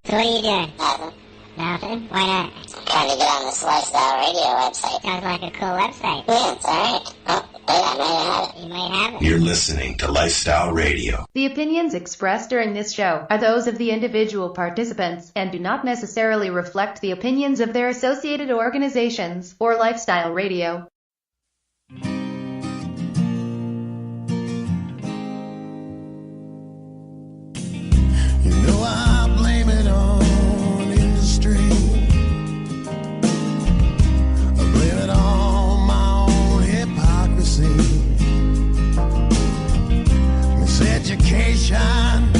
So what are you doing? Nothing. Nothing? Why not? Trying to get on this Lifestyle Radio website. Sounds like a cool website. Yeah, it's alright. Oh, wait, I might have it. You might have it. You're listening to Lifestyle Radio. The opinions expressed during this show are those of the individual participants and do not necessarily reflect the opinions of their associated organizations or Lifestyle Radio. I blame it on industry. I blame it on my own hypocrisy. Miseducation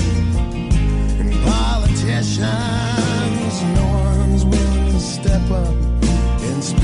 and politicians. No one's willing to step up and speak.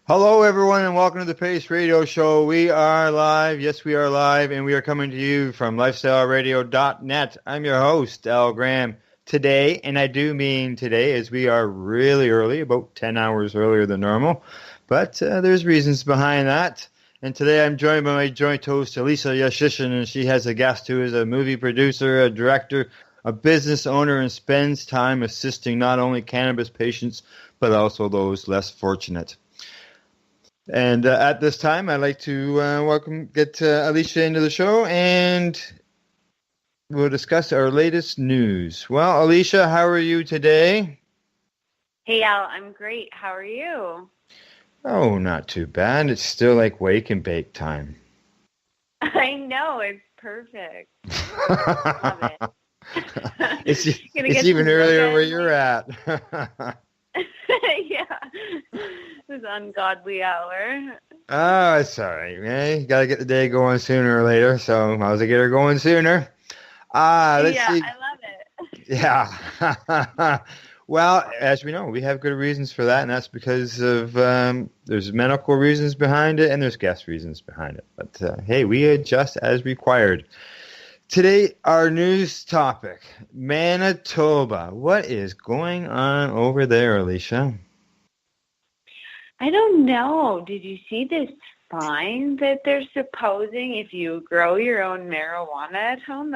Hello, everyone, and welcome to the Pace Radio Show. We are live. Yes, we are live, and we are coming to you from lifestyleradio.net. I'm your host, Al Graham. Today, and I do mean today, as we are really early, about 10 hours earlier than normal, but there's reasons behind that. And today I'm joined by my joint host, Alicia Yashcheshen, and she has a guest who is a movie producer, a director, a business owner, and spends time assisting not only cannabis patients, but also those less fortunate. And at this time, I'd like to get Alicia into the show, and we'll discuss our latest news. Well, Alicia, how are you today? Hey, Al, I'm great. How are you? Oh, not too bad. It's still like wake and bake time. I know. It's perfect. Love it. It's even earlier where you're at. Yeah. This ungodly hour. Oh, it's all right, man. You got to get the day going sooner or later, so might as well get her going sooner. Let's see. I love it. Yeah. Well, as we know, we have good reasons for that, and that's because of there's medical reasons behind it and there's guest reasons behind it. But, hey, we adjust as required. Today, our news topic, Manitoba. What is going on over there, Alicia? I don't know. Did you see this fine that they're supposing if you grow your own marijuana at home?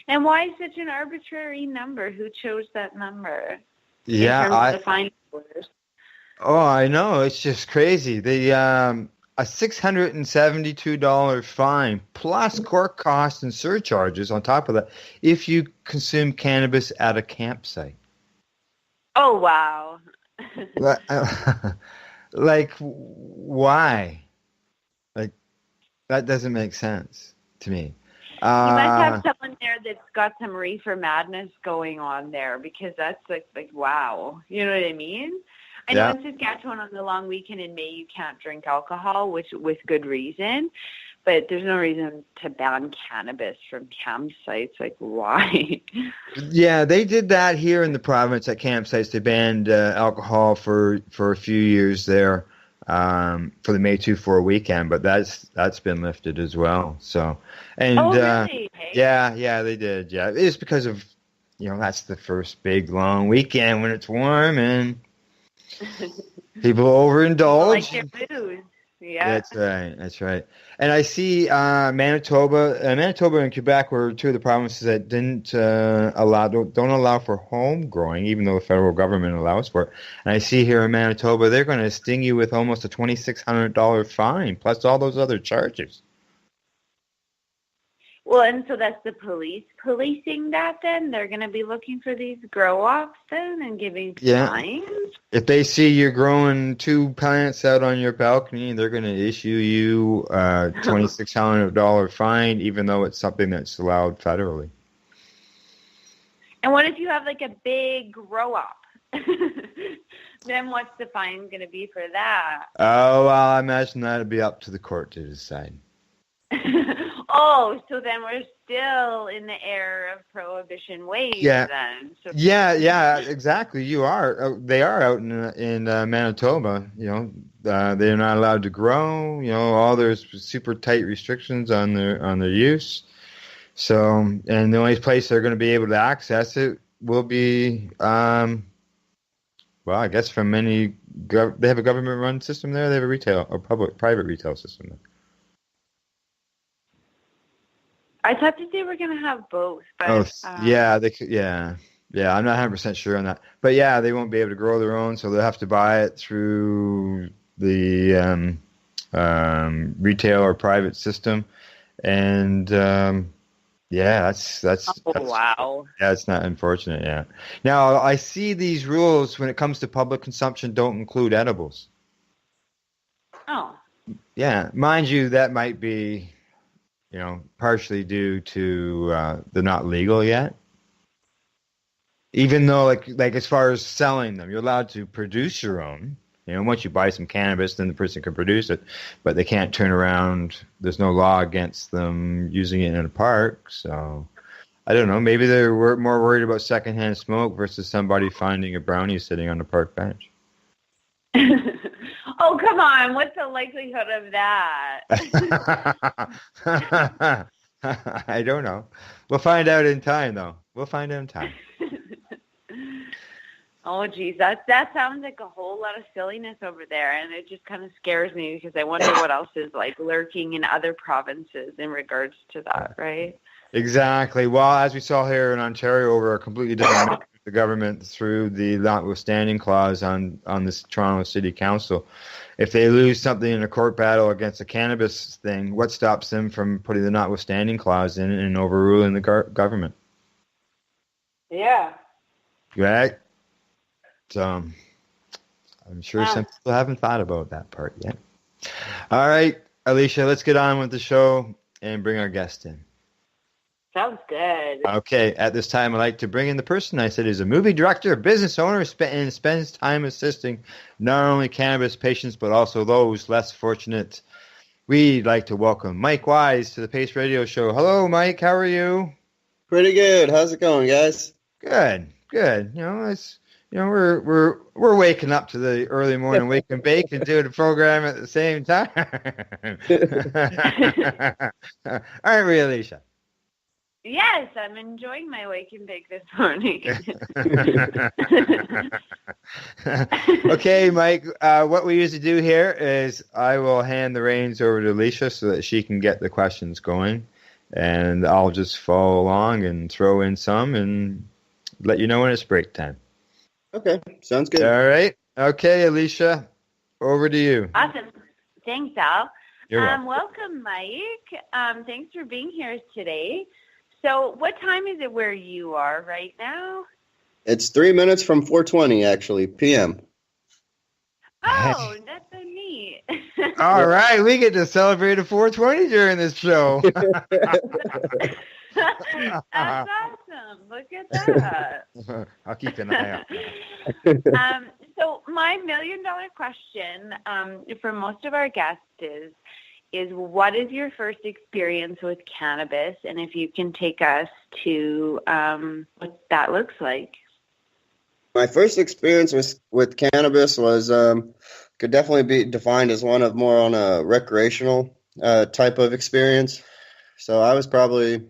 And why such an arbitrary number? Who chose that number? Yeah, in terms of the fine orders? Oh, I know. It's just crazy. A $672 fine plus court costs and surcharges on top of that if you consume cannabis at a campsite. Oh, wow. Like, why? Like, that doesn't make sense to me. You must have someone there that's got some reefer madness going on there, because that's like wow. You know what I mean? I know in Saskatchewan on the long weekend in May you can't drink alcohol, which with good reason, but there's no reason to ban cannabis from campsites. Like, why? Yeah, they did that here in the province at campsites. They banned alcohol for a few years there for the May 2-4 weekend, but that's been lifted as well. So, and really? Yeah, they did. Yeah, it's because of that's the first big long weekend when it's warm and people overindulge. People like their booze. Yeah, that's right. And I see Manitoba and Quebec were two of the provinces that don't allow for home growing, even though the federal government allows for it. And I see here in Manitoba, they're going to sting you with almost a $2,600 fine, plus all those other charges. Well, and so that's the police policing that then? They're going to be looking for these grow-offs then and giving fines? If they see you're growing 2 plants out on your balcony, they're going to issue you a $2,600 fine, even though it's something that's allowed federally. And what if you have like a big grow-up? Then what's the fine going to be for that? Oh, well, I imagine that would be up to the court to decide. Oh, so then we're still in the era of prohibition ways then. So Yeah, exactly. You are. They are out in Manitoba. They're not allowed to grow. All there's super tight restrictions on their use. So, and the only place they're going to be able to access it will be, I guess from many. They have a government-run system there. They have a retail or private retail system there. I thought that they were going to have both. But, they could. Yeah. I'm not 100% sure on that, but yeah, they won't be able to grow their own, so they'll have to buy it through the retail or private system, and that's wow. Yeah, it's not unfortunate. Yeah. Now I see these rules when it comes to public consumption don't include edibles. Oh. Yeah, mind you, that might be, partially due to they're not legal yet. Even though, like as far as selling them, you're allowed to produce your own. Once you buy some cannabis, then the person can produce it, but they can't turn around. There's no law against them using it in a park. So I don't know. Maybe they're more worried about secondhand smoke versus somebody finding a brownie sitting on a park bench. Oh, come on. What's the likelihood of that? I don't know. We'll find out in time, though. Oh, geez. That sounds like a whole lot of silliness over there, and it just kind of scares me because I wonder what else is lurking in other provinces in regards to that, right? Exactly. Well, as we saw here in Ontario, over a completely different the government through the notwithstanding clause on this Toronto City Council. If they lose something in a court battle against a cannabis thing, what stops them from putting the notwithstanding clause in and overruling the government? Yeah. Right? So I'm sure some people haven't thought about that part yet. All right, Alicia, let's get on with the show and bring our guest in. Sounds good. Okay, at this time, I'd like to bring in the person I said is a movie director, business owner, and spends time assisting not only cannabis patients, but also those less fortunate. We'd like to welcome Mike Wise to the Pace Radio Show. Hello, Mike. How are you? Pretty good. How's it going, guys? Good. We're waking up to the early morning wake and bake and doing the program at the same time. Aren't we, Alicia? Yes, I'm enjoying my wake and bake this morning. Okay, Mike, what we usually do here is I will hand the reins over to Alicia so that she can get the questions going, and I'll just follow along and throw in some and let you know when it's break time. Okay, sounds good. All right. Okay, Alicia, over to you. Awesome. Thanks, Al. You're welcome. Welcome, Mike. Thanks for being here today. So what time is it where you are right now? It's 3 minutes from 4:20, actually, p.m. Oh, that's so neat. All right, we get to celebrate a 420 during this show. That's awesome. Look at that. I'll keep an eye out. So my $1 million question for most of our guests is what is your first experience with cannabis? And if you can take us to what that looks like. My first experience with cannabis was could definitely be defined as one of more on a recreational type of experience. So I was probably,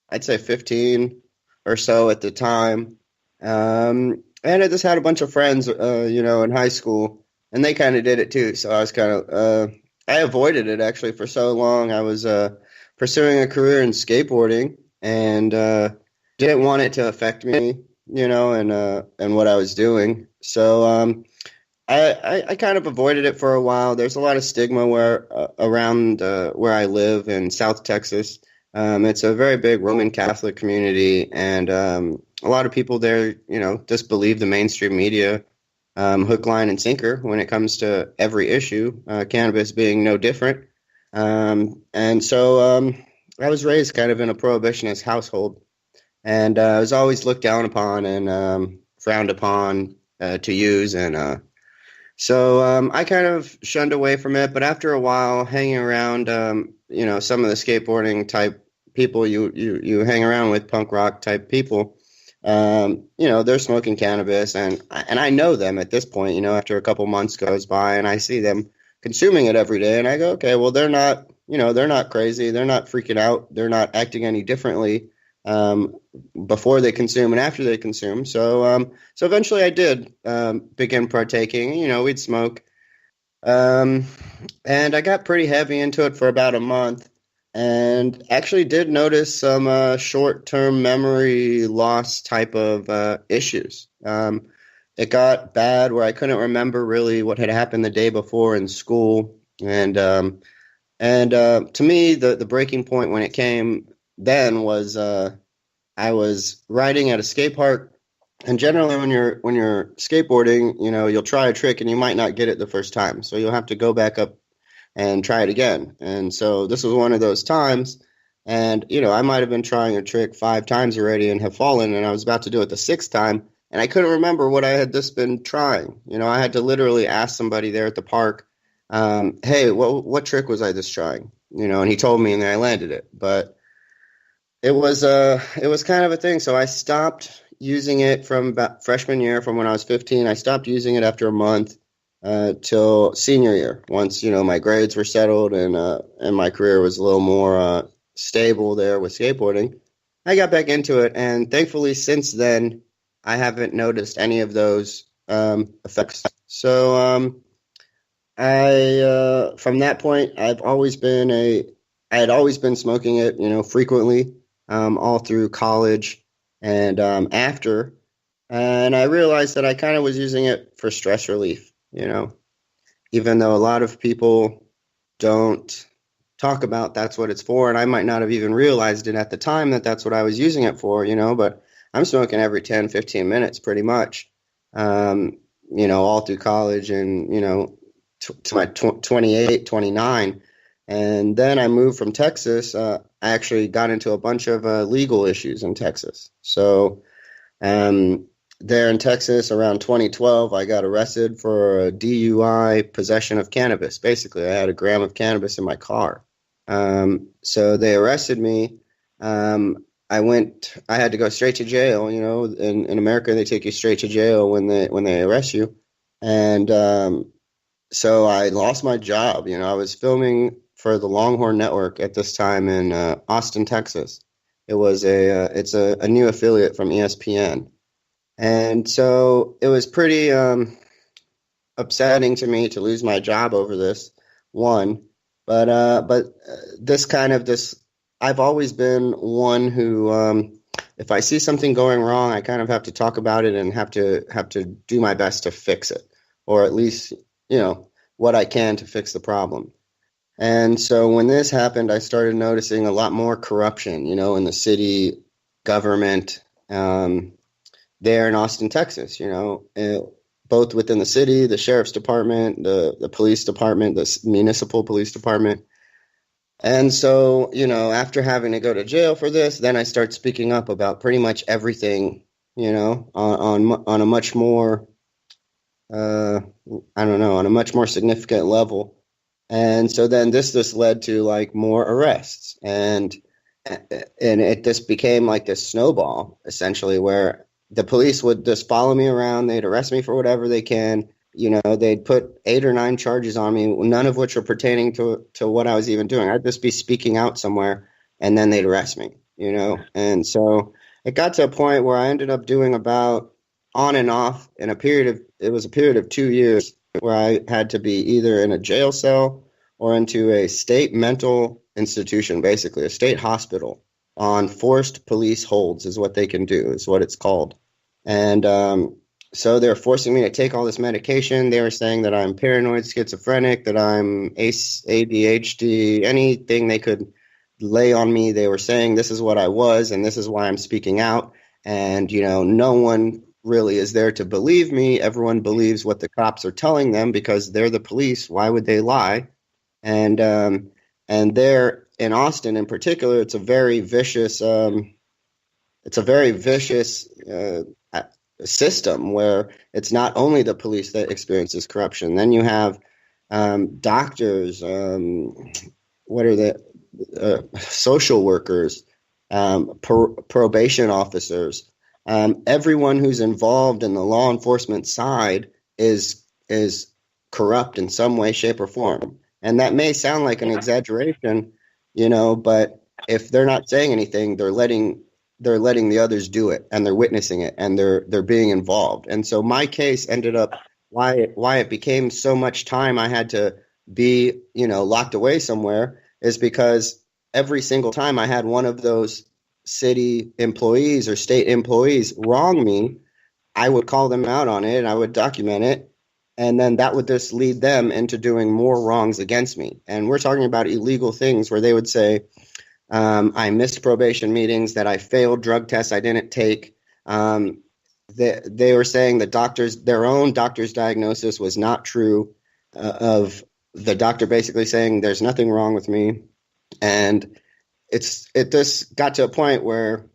I'd say 15 or so at the time. And I just had a bunch of friends, in high school, and they kind of did it too. So I was kind of, I avoided it actually for so long. I was pursuing a career in skateboarding and didn't want it to affect me, and what I was doing. So I kind of avoided it for a while. There's a lot of stigma around where I live in South Texas. It's a very big Roman Catholic community, and a lot of people there, just believe the mainstream media, hook, line, and sinker when it comes to every issue, cannabis being no different. And so I was raised kind of in a prohibitionist household, and I was always looked down upon and frowned upon to use. And so I kind of shunned away from it. But after a while, hanging around, some of the skateboarding type people you hang around with, punk rock type people, they're smoking cannabis, and I know them at this point, after a couple months goes by and I see them consuming it every day, and I go, okay, well, they're not crazy. They're not freaking out. They're not acting any differently, before they consume and after they consume. So eventually I did, begin partaking, we'd smoke. And I got pretty heavy into it for about a month. and actually did notice some short-term memory loss type of issues. It got bad where I couldn't remember really what had happened the day before in school, and to me, the breaking point when it came then was I was riding at a skate park, and generally when you're skateboarding, you'll try a trick and you might not get it the first time, so you'll have to go back up and try it again. And so this was one of those times, and I might have been trying a trick 5 times already and have fallen, and I was about to do it the 6th time, and I couldn't remember what I had just been trying. I had to literally ask somebody there at the park, hey, what trick was I just trying? And he told me, and then I landed it. But it was kind of a thing. So I stopped using it from about freshman year, from when I was 15. I stopped using it after a month till senior year. Once my grades were settled and my career was a little more stable there with skateboarding, I got back into it. And thankfully, since then, I haven't noticed any of those effects. So from that point, I had always been smoking it, frequently, all through college and after. And I realized that I kind of was using it for stress relief, even though a lot of people don't talk about that's what it's for. And I might not have even realized it at the time that that's what I was using it for, but I'm smoking every 10, 15 minutes pretty much, all through college and, to my 28, 29. And then I moved from Texas. I actually got into a bunch of legal issues in Texas. So there in Texas around 2012, I got arrested for a DUI possession of cannabis. Basically, I had a gram of cannabis in my car. So they arrested me. I had to go straight to jail. In America, they take you straight to jail when they arrest you. And so I lost my job. I was filming for the Longhorn Network at this time in Austin, Texas. It's a new affiliate from ESPN. And so it was pretty upsetting to me to lose my job over this one. But I've always been one who, if I see something going wrong, I kind of have to talk about it and have to do my best to fix it, or at least, what I can to fix the problem. And so when this happened, I started noticing a lot more corruption, in the city government there in Austin, Texas, both within the city, the sheriff's department, the police department, the municipal police department. And so, after having to go to jail for this, then I start speaking up about pretty much everything, on a much more, on a much more significant level. And so then this led to like more arrests, and it just became like this snowball, essentially, where the police would just follow me around. They'd arrest me for whatever they can. They'd put 8 or 9 charges on me, none of which were pertaining to what I was even doing. I'd just be speaking out somewhere, and then they'd arrest me, And so it got to a point where I ended up doing about on and off it was a period of 2 years where I had to be either in a jail cell or into a state mental institution, basically a state hospital on forced police holds is what they can do, is what it's called. And so they're forcing me to take all this medication. They were saying that I'm paranoid schizophrenic, that I'm ADHD, anything they could lay on me. They were saying this is what I was, and this is why I'm speaking out. And, no one really is there to believe me. Everyone believes what the cops are telling them because they're the police. Why would they lie? And there in Austin in particular, it's a very vicious system where it's not only the police that experiences corruption. Then you have doctors, social workers, probation officers. Everyone who's involved in the law enforcement side is corrupt in some way, shape, or form. And that may sound like an exaggeration, but if they're not saying anything, they're letting the others do it, and they're witnessing it, and they're being involved. And so my case ended up why it became so much time I had to be, locked away somewhere is because every single time I had one of those city employees or state employees wrong me, I would call them out on it and I would document it. And then that would just lead them into doing more wrongs against me. And we're talking about illegal things where they would say, I missed probation meetings, that I failed drug tests I didn't take. They were saying that their own doctor's diagnosis was not true, of the doctor basically saying there's nothing wrong with me. And it just got to a point where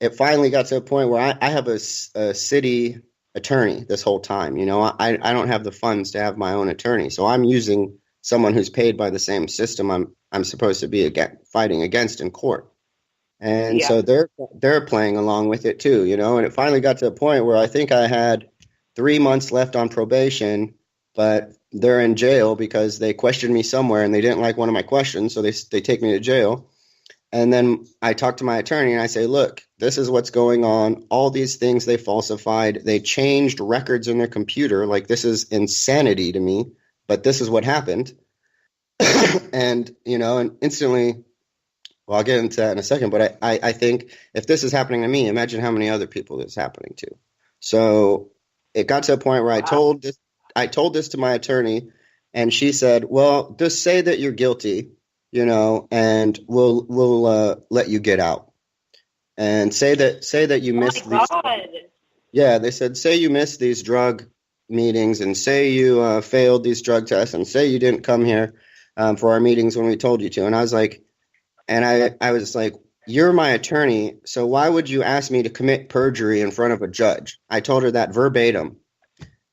I have a city attorney this whole time. You know, I don't have the funds to have my own attorney, so I'm using someone who's paid by the same system I'm supposed to be fighting against in court. And so they're playing along with it too, you know. And it finally got to a point where I think I had 3 months left on probation, but they're in jail because they questioned me somewhere and they didn't like one of my questions, so they take me to jail. And then I talk to my attorney and I say, look, this is what's going on. All these things they falsified. They changed records in their computer. Like, this is insanity to me, but this is what happened. And, you know, and instantly, well, I'll get into that in a second, but I think if this is happening to me, imagine how many other people it's happening to. So it got to a point where I told this to my attorney, and she said, well, just say that you're guilty, you know, and we'll let you get out. And say that you missed these. Yeah, they said, say you missed these drug meetings, and say you failed these drug tests, and say you didn't come here for our meetings when we told you to. And I was like, you're my attorney, so why would you ask me to commit perjury in front of a judge? I told her that verbatim.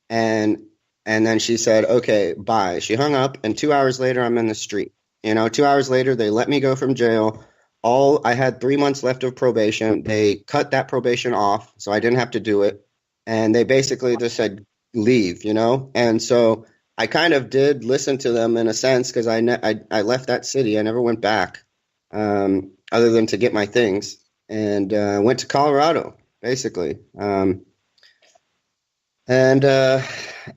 And then she said, okay, bye. She hung up, and 2 hours later, I'm in the street. You know, 2 hours later, they let me go from jail. I had 3 months left of probation. They cut that probation off, so I didn't have to do it. And they basically just said, leave, you know? And so I kind of did listen to them in a sense, because I left that city. I never went back, other than to get my things, and went to Colorado, basically.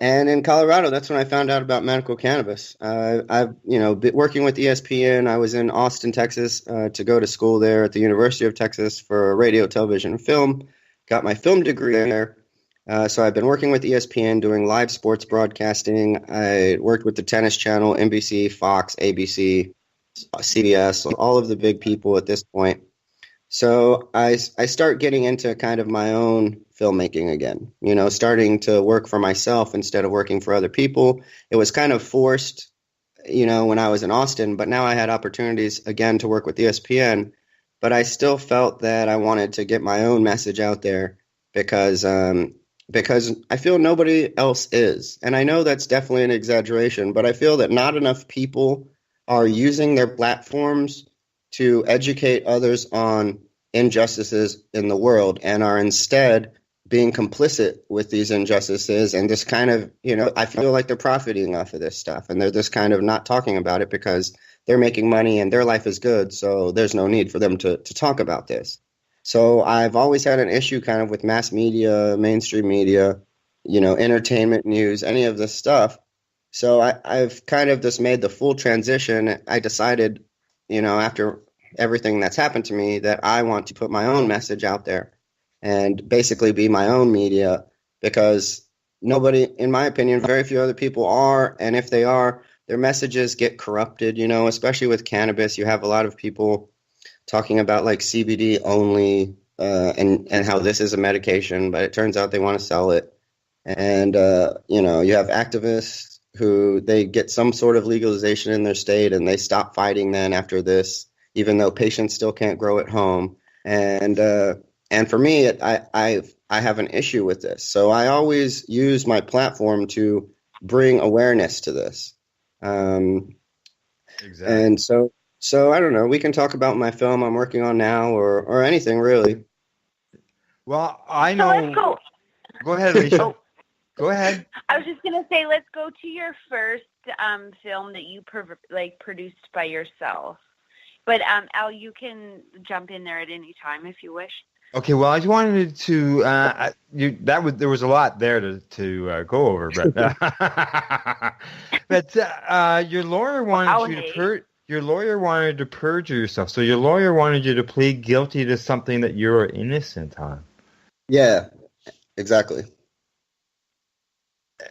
And in Colorado, that's when I found out about medical cannabis. I've been working with ESPN. I was in Austin, Texas, to go to school there at the University of Texas for radio, television, and film. Got my film degree there. So I've been working with ESPN doing live sports broadcasting. I worked with the Tennis Channel, NBC, Fox, ABC, CBS, all of the big people at this point. So I start getting into kind of my own filmmaking again, you know, starting to work for myself instead of working for other people. It was kind of forced, you know, when I was in Austin, but now I had opportunities again to work with ESPN, but I still felt that I wanted to get my own message out there because I feel nobody else is. And I know that's definitely an exaggeration, but I feel that not enough people are using their platforms to educate others on injustices in the world, and are instead being complicit with these injustices, and just kind of, you know, I feel like they're profiting off of this stuff, and they're just kind of not talking about it because they're making money and their life is good, so there's no need for them to talk about this. So I've always had an issue kind of with mass media, mainstream media, you know, entertainment, news, any of this stuff. So I've kind of just made the full transition. I decided, you know, after everything that's happened to me, that I want to put my own message out there and basically be my own media, because nobody, in my opinion, very few other people are. And if they are, their messages get corrupted, you know, especially with cannabis. You have a lot of people talking about like CBD only and how this is a medication, but it turns out they want to sell it. And, you know, you have activists who they get some sort of legalization in their state and they stop fighting then after this, even though patients still can't grow at home. And for me, I have an issue with this. So I always use my platform to bring awareness to this. Exactly. And so I don't know, we can talk about my film I'm working on now or anything really. Well, I know. So let's go. Go ahead, Alicia. Go ahead. I was just going to say, let's go to your first film that you produced by yourself. But Al, you can jump in there at any time if you wish. Okay. Well, I just wanted to. There was a lot there to go over, but but your lawyer wanted you to your lawyer wanted to perjure yourself. So your lawyer wanted you to plead guilty to something that you're innocent on. Yeah, exactly.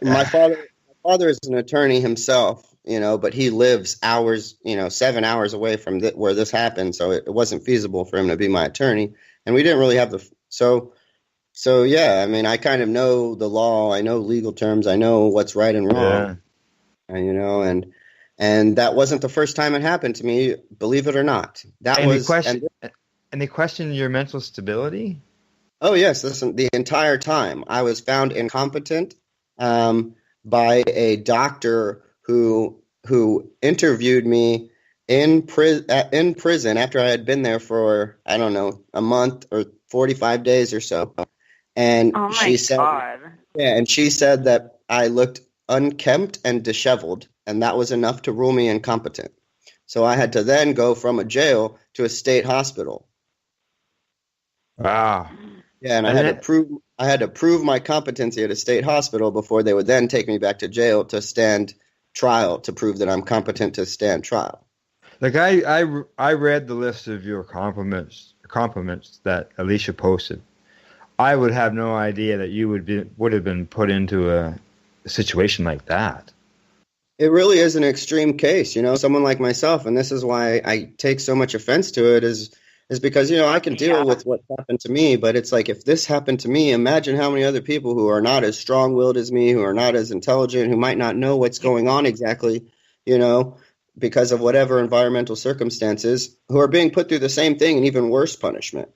My father is an attorney himself, but he lives hours, 7 hours away from where this happened. So it wasn't feasible for him to be my attorney. And we didn't really have so yeah, I mean, I kind of know the law. I know legal terms. I know what's right and wrong, and that wasn't the first time it happened to me, believe it or not. And they questioned your mental stability? Oh, yes. Listen, the entire time I was found incompetent by a doctor who interviewed me in prison after I had been there for, I don't know, a month or 45 days or so. And she said that I looked unkempt and disheveled, and that was enough to rule me incompetent. So I had to then go from a jail to a state hospital. Wow. Yeah, and I had to prove my competency at a state hospital before they would then take me back to jail to stand trial, to prove that I'm competent to stand trial. Like I read the list of your compliments that Alicia posted. I would have no idea that you would have been put into a situation like that. It really is an extreme case, someone like myself, and this is why I take so much offense to it is because, I can deal with what happened to me, but it's like, if this happened to me, imagine how many other people who are not as strong-willed as me, who are not as intelligent, who might not know what's going on exactly, because of whatever environmental circumstances, who are being put through the same thing and even worse punishment.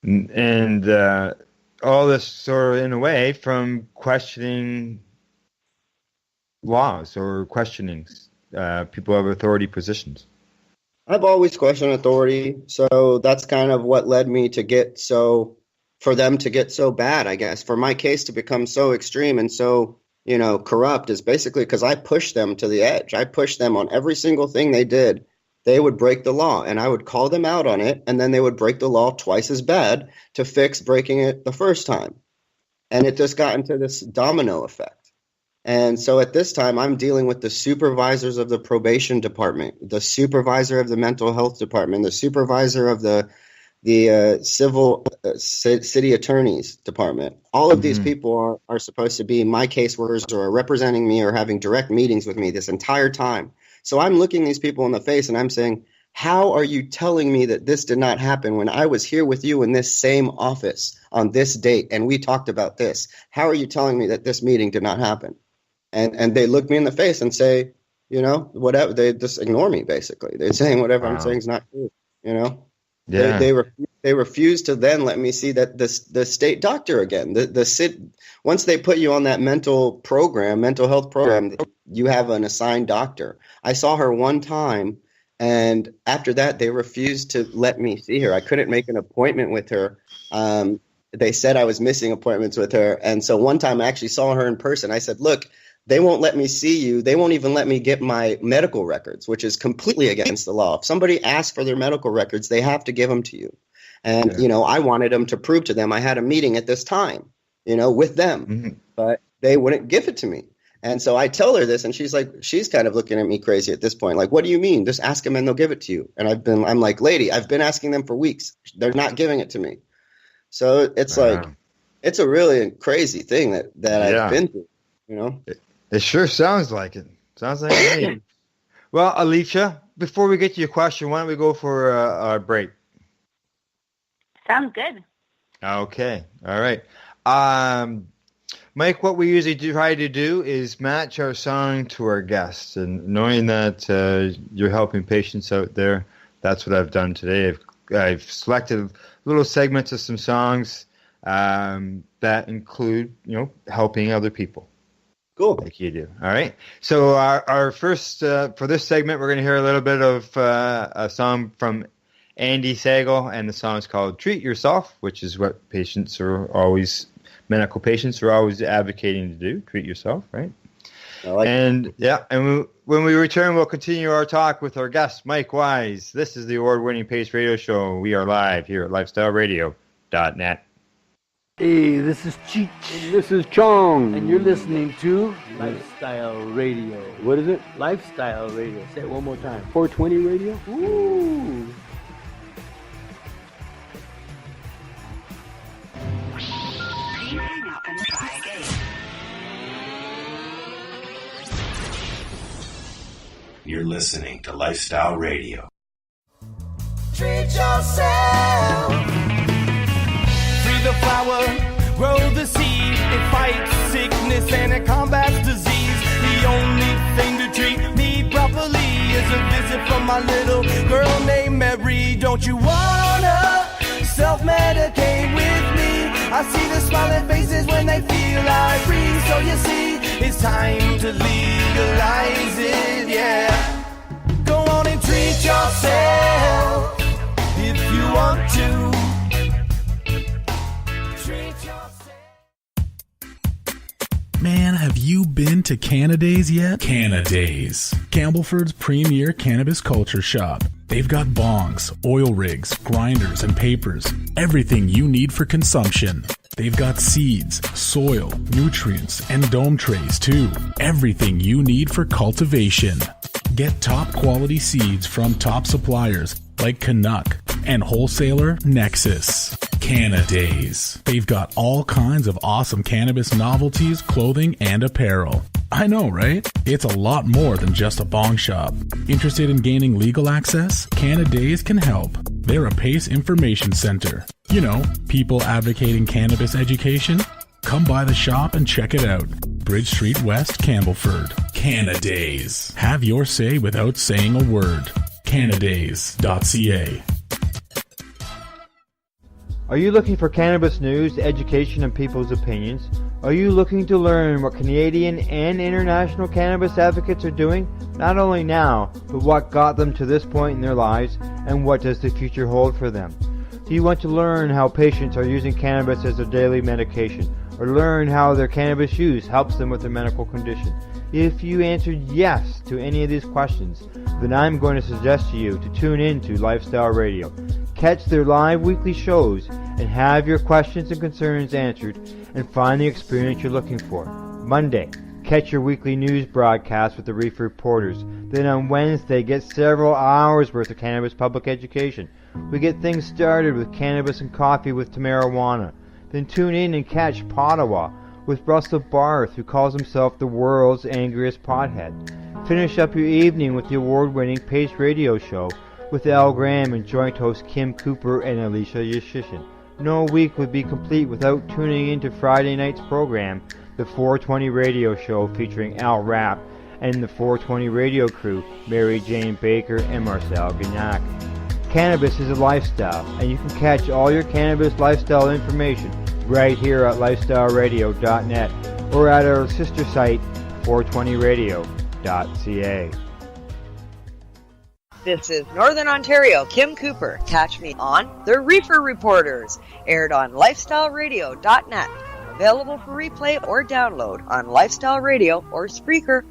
And all this sort of, in a way, from questioning laws or questioning people of authority positions. I've always questioned authority, so that's kind of what led me to for them to get so bad, I guess. For my case to become so extreme and so, corrupt is basically because I pushed them to the edge. I pushed them on every single thing they did. They would break the law, and I would call them out on it, and then they would break the law twice as bad to fix breaking it the first time. And it just got into this domino effect. And so at this time, I'm dealing with the supervisors of the probation department, the supervisor of the mental health department, the supervisor of the civil city attorney's department. All of these people are supposed to be my caseworkers or are representing me or having direct meetings with me this entire time. So I'm looking these people in the face and I'm saying, how are you telling me that this did not happen when I was here with you in this same office on this date and we talked about this? How are you telling me that this meeting did not happen? And they look me in the face and say, whatever. They just ignore me, basically. They're saying whatever I'm saying is not true, Yeah. They refuse to then let me see that the state doctor again. Once they put you on that mental health program, you have an assigned doctor. I saw her one time, and after that, they refused to let me see her. I couldn't make an appointment with her. They said I was missing appointments with her. And so one time I actually saw her in person. I said, look, they won't let me see you. They won't even let me get my medical records, which is completely against the law. If somebody asks for their medical records, they have to give them to you. And, I wanted them to prove to them I had a meeting at this time, with them, but they wouldn't give it to me. And so I tell her this and she's kind of looking at me crazy at this point. Like, what do you mean? Just ask them and they'll give it to you. And I'm like, lady, I've been asking them for weeks. They're not giving it to me. So it's like, it's a really crazy thing that I've been through, It sure sounds like it. Sounds like it. Well, Alicia, before we get to your question, why don't we go for a break? Sounds good. Okay. All right. Mike, what we usually try to do is match our song to our guests. And knowing that you're helping patients out there, that's what I've done today. I've selected little segments of some songs that include, helping other people. Cool. Like you do. All right. So our first, for this segment, we're going to hear a little bit of a song from Andy Sagal, and the song is called Treat Yourself, which is what medical patients are always advocating to do. Treat yourself, right? When we return, we'll continue our talk with our guest, Mike Wise. This is the award-winning Pace Radio Show. We are live here at lifestyleradio.net. Hey, this is Cheech. And this is Chong. And you're listening to Lifestyle Radio. What is it? Lifestyle Radio. Say it one more time. 420 Radio? Ooh. Please hang up and try again. You're listening to Lifestyle Radio. Treat yourself. Free the flower, grow the seed. It fights sickness and it combats disease. The only thing to treat me properly is a visit from my little girl named Mary. Don't you wanna self-medicate with me? I see the smiling faces when they feel I breathe. So you see, it's time to legalize it, yeah. Go on and treat yourself if you want to. Man, have you been to Cannabis yet? Cannabis, Campbellford's premier cannabis culture shop. They've got bongs, oil rigs, grinders, and papers. Everything you need for consumption. They've got seeds, soil, nutrients, and dome trays too. Everything you need for cultivation. Get top quality seeds from top suppliers like Canuck and wholesaler Nexus. Cannadays. They've got all kinds of awesome cannabis novelties, clothing, and apparel. I know, right? It's a lot more than just a bong shop. Interested in gaining legal access? Cannadays can help. They're a PACE information center. You know, people advocating cannabis education. Come by the shop and check it out. Bridge Street West, Campbellford. Cannadays. Have your say without saying a word. Cannadays.ca. Are you looking for cannabis news, education, and people's opinions? Are you looking to learn what Canadian and international cannabis advocates are doing, not only now, but what got them to this point in their lives, and what does the future hold for them? Do you want to learn how patients are using cannabis as their daily medication, or learn how their cannabis use helps them with their medical condition? If you answered yes to any of these questions, then I'm going to suggest to you to tune in to Lifestyle Radio. Catch their live weekly shows and have your questions and concerns answered and find the experience you're looking for. Monday, catch your weekly news broadcast with the Reef Reporters. Then on Wednesday, get several hours worth of cannabis public education. We get things started with Cannabis and Coffee with Tamarijuana. Then tune in and catch Pottawa with Russell Barth, who calls himself the world's angriest pothead. Finish up your evening with the award-winning Pace Radio Show with Al Graham and joint host Kim Cooper and Alicia Yashcheshen. No week would be complete without tuning into Friday night's program, the 420 Radio Show featuring Al Rapp and the 420 Radio crew, Mary Jane Baker and Marcel Gignac. Cannabis is a lifestyle, and you can catch all your cannabis lifestyle information right here at lifestyleradio.net or at our sister site, 420radio.ca. This is Northern Ontario, Kim Cooper. Catch me on The Reefer Reporters, aired on lifestyleradio.net. Available for replay or download on Lifestyle Radio or Spreaker.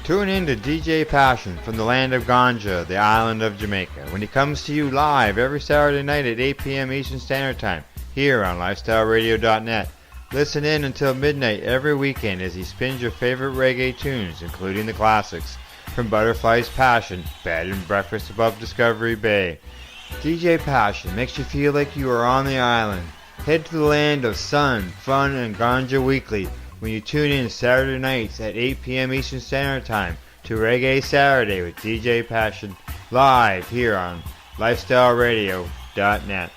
Tune in to DJ Passion from the land of Ganja, the island of Jamaica, when he comes to you live every Saturday night at 8 p.m. Eastern Standard Time, here on lifestyleradio.net. Listen in until midnight every weekend as he spins your favorite reggae tunes, including the classics, from Butterfly's Passion, Bed and Breakfast above Discovery Bay. DJ Passion makes you feel like you are on the island. Head to the land of sun, fun, and Ganja weekly when you tune in Saturday nights at 8 p.m. Eastern Standard Time to Reggae Saturday with DJ Passion, live here on lifestyleradio.net.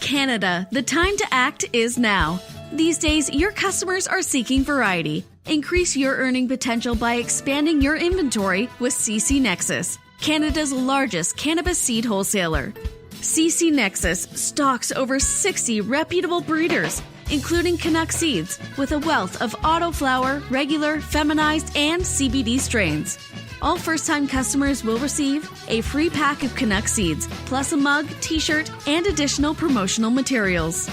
Canada, the time to act is now. These days, your customers are seeking variety. Increase your earning potential by expanding your inventory with CC Nexus, Canada's largest cannabis seed wholesaler. CC Nexus stocks over 60 reputable breeders, including Canuck seeds, with a wealth of autoflower, regular, feminized, and CBD strains. All first-time customers will receive a free pack of Canuck seeds, plus a mug, t-shirt, and additional promotional materials.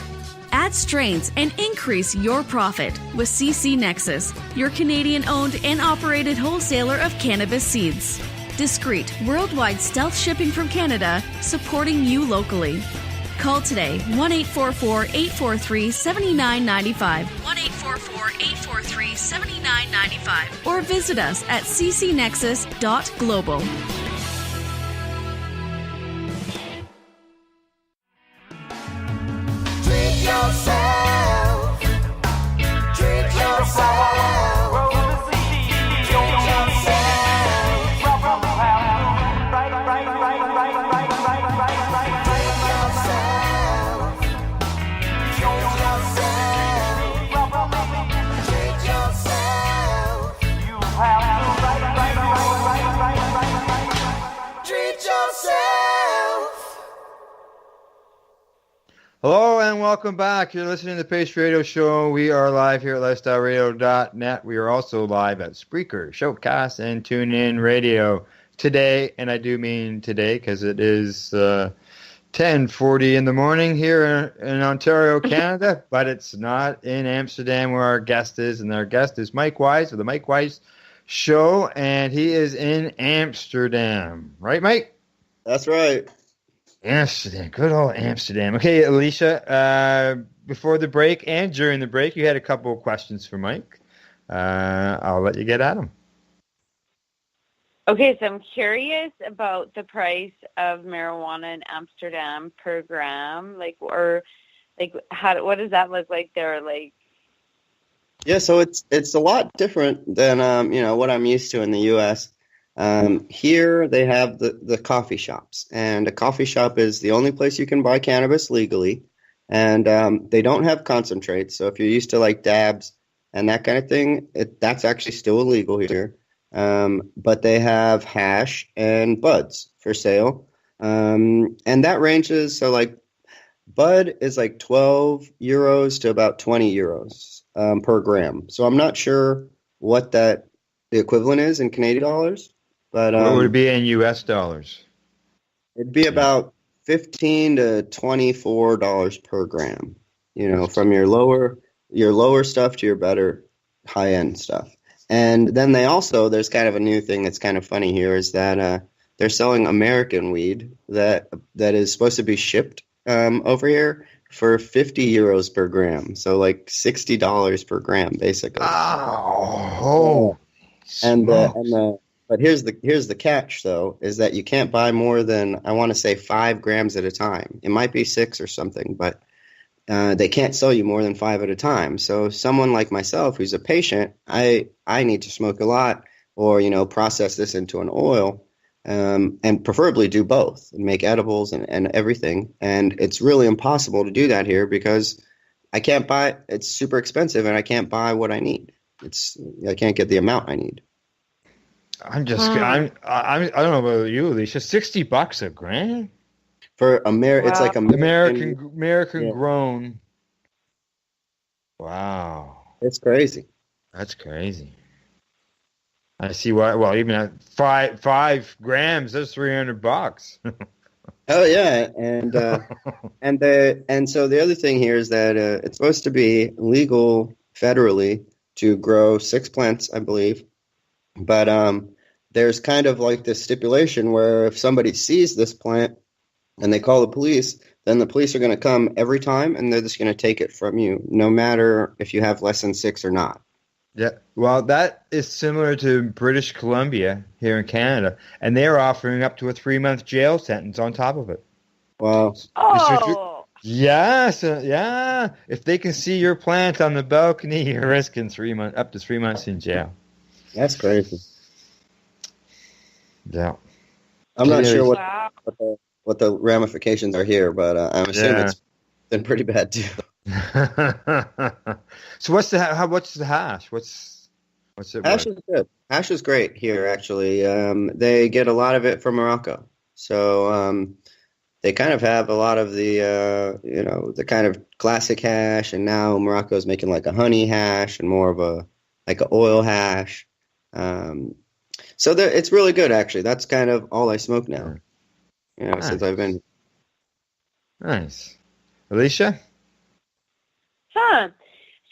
Add strains and increase your profit with CC Nexus, your Canadian-owned and operated wholesaler of cannabis seeds. Discreet, worldwide stealth shipping from Canada, supporting you locally. Call today 1-844-843-7995, 1-844-843-7995, or visit us at ccnexus.global. Treat yourself. Treat yourself. Hello and welcome back. You're listening to the Pace Radio Show. We are live here at lifestyleradio.net. We are also live at Spreaker, Showcast, and TuneIn Radio today. And I do mean today because it is 10:40 in the morning here in Ontario, Canada. But it's not in Amsterdam where our guest is. And our guest is Mike Wise of the Mike Wise Show. And he is in Amsterdam. Right, Mike? That's right. Amsterdam, good old Amsterdam. Okay, Alicia, before the break and during the break, you had a couple of questions for Mike. I'll let you get at them. Okay, so I'm curious about the price of marijuana in Amsterdam per gram, what does that look like there? Yeah, so it's a lot different than what I'm used to in the U.S. Here they have the coffee shops, and a coffee shop is the only place you can buy cannabis legally, and they don't have concentrates. So if you're used to like dabs and that kind of thing, that's actually still illegal here. But they have hash and buds for sale, and that ranges. So like bud is like 12 euros to about 20 euros per gram. So I'm not sure what the equivalent is in Canadian dollars. But what would it be in U.S. dollars? It'd be about $15 to $24 per gram. From your lower stuff to your better high end stuff. And then there's kind of a new thing that's kind of funny here is that they're selling American weed that is supposed to be shipped over here for 50 euros per gram. So like $60 per gram, basically. Oh, But here's the catch, though, is that you can't buy more than, I want to say, 5 grams at a time. It might be 6 or something, but they can't sell you more than 5 at a time. So someone like myself who's a patient, I need to smoke a lot or, process this into an oil and preferably do both and make edibles and everything. And it's really impossible to do that here because I can't buy – it's super expensive and I can't buy what I need. I can't get the amount I need. I don't know about you, Alicia. $60 a gram for It's like American grown. Wow, it's crazy. That's crazy. I see why. Well, even at 5 grams, that's $300. Oh yeah, and so the other thing here is that it's supposed to be legal federally to grow 6 plants, I believe. But there's kind of like this stipulation where if somebody sees this plant and they call the police, then the police are going to come every time and they're just going to take it from you, no matter if you have less than 6 or not. Yeah, well, that is similar to British Columbia here in Canada, and they're offering up to a 3-month jail sentence on top of it. Wow. Oh. Yes, yeah. If they can see your plant on the balcony, you're risking up to 3 months in jail. That's crazy. Yeah. I'm not sure what the ramifications are here, but I'm assuming it's been pretty bad too. So what's the hash? What's it? Hash is good. Hash is great here, actually. They get a lot of it from Morocco, so they kind of have a lot of the the kind of classic hash, and now Morocco's making like a honey hash and more of a oil hash. So it's really good, actually. That's kind of all I smoke now. Nice. Since I've been. Nice. Alicia? Huh.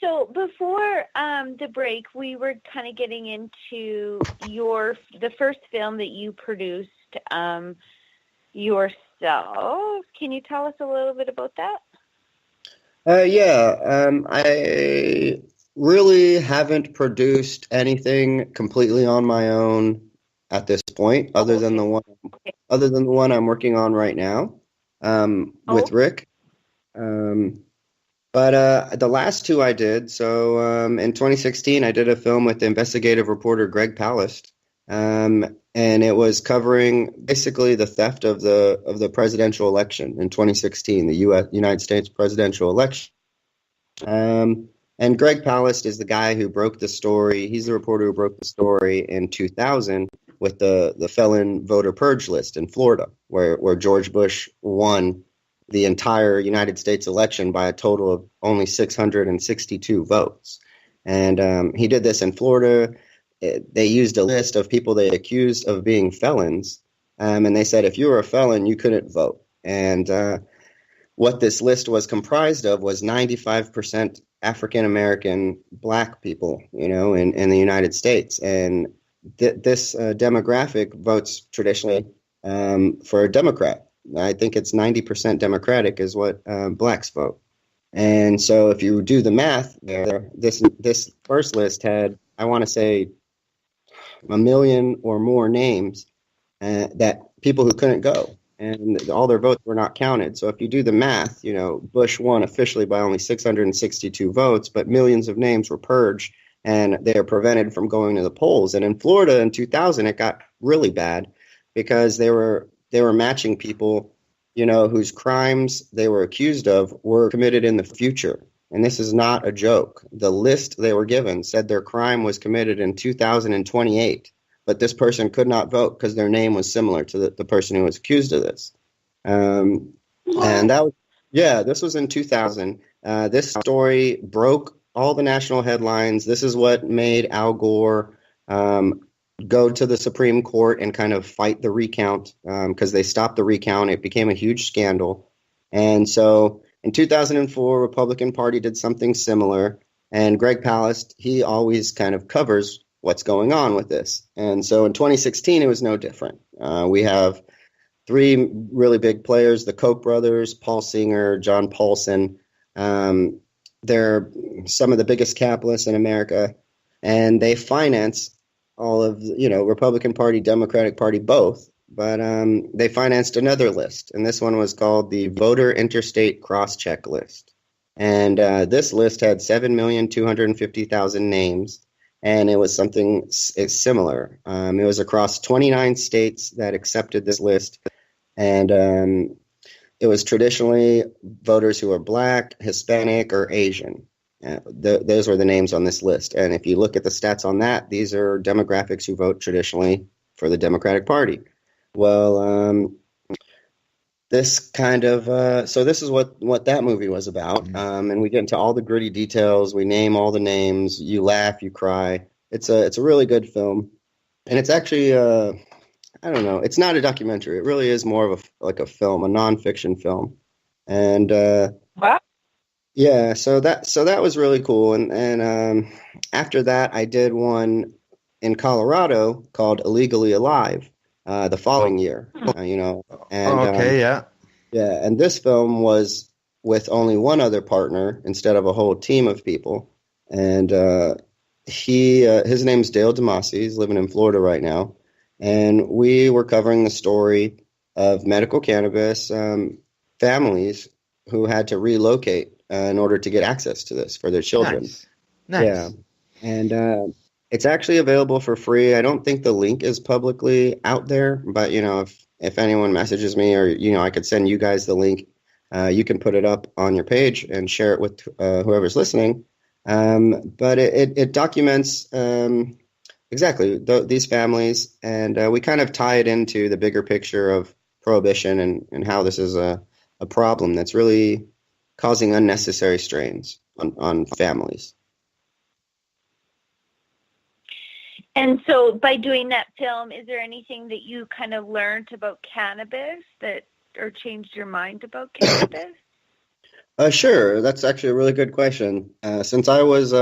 So before the break, we were kind of getting into the first film that you produced yourself. Can you tell us a little bit about that? I really haven't produced anything completely on my own at this point, other than the one I'm working on right now, with Rick. But the last two I did. So in 2016, I did a film with investigative reporter Greg Palast, and it was covering basically the theft of the presidential election in 2016, the United States presidential election. And Greg Palast is the guy who broke the story. He's the reporter who broke the story in 2000 with the felon voter purge list in Florida, where George Bush won the entire United States election by a total of only 662 votes. And he did this in Florida. They used a list of people they accused of being felons, and they said if you were a felon, you couldn't vote. And what this list was comprised of was 95% African-American black people, in the United States. And this demographic votes traditionally for a Democrat. I think it's 90% Democratic is what blacks vote. And so if you do the math there, this first list had, I want to say, 1 million or more names that people who couldn't go. And all their votes were not counted. So if you do the math, Bush won officially by only 662 votes, but millions of names were purged and they are prevented from going to the polls. And in Florida in 2000, it got really bad because they were matching people, whose crimes they were accused of were committed in the future. And this is not a joke. The list they were given said their crime was committed in 2028. But this person could not vote because their name was similar to the person who was accused of this. And this was in 2000. This story broke all the national headlines. This is what made Al Gore go to the Supreme Court and kind of fight the recount because they stopped the recount. It became a huge scandal. And so in 2004, Republican Party did something similar. And Greg Palast, he always kind of covers what's going on with this. And so in 2016, it was no different. We have three really big players, the Koch brothers, Paul Singer, John Paulson. They're some of the biggest capitalists in America, and they finance all of, Republican Party, Democratic Party, both. But they financed another list, and this one was called the Voter Interstate Crosscheck List. And this list had 7,250,000 names. And it was something similar. It was across 29 states that accepted this list. And it was traditionally voters who are black, Hispanic, or Asian. Those were the names on this list. And if you look at the stats on that, these are demographics who vote traditionally for the Democratic Party. Well, this kind of so this is what that movie was about, and we get into all the gritty details. We name all the names. You laugh, you cry. It's a really good film, and it's actually I don't know. It's not a documentary. It really is more of a film, a nonfiction film, and wow. Yeah. So that was really cool, and after that, I did one in Colorado called Illegally Alive. The following year, and and this film was with only one other partner instead of a whole team of people, and his name's Dale DeMasi. He's living in Florida right now, and we were covering the story of medical cannabis families who had to relocate in order to get access to this for their children. Nice. Yeah, and it's actually available for free. I don't think the link is publicly out there, but if anyone messages me or I could send you guys the link, you can put it up on your page and share it with whoever's listening. But it documents exactly these families, and we kind of tie it into the bigger picture of prohibition and how this is a problem that's really causing unnecessary strains on families. And so by doing that film, is there anything that you kind of learned about cannabis or changed your mind about cannabis? Sure. That's actually a really good question. Since I was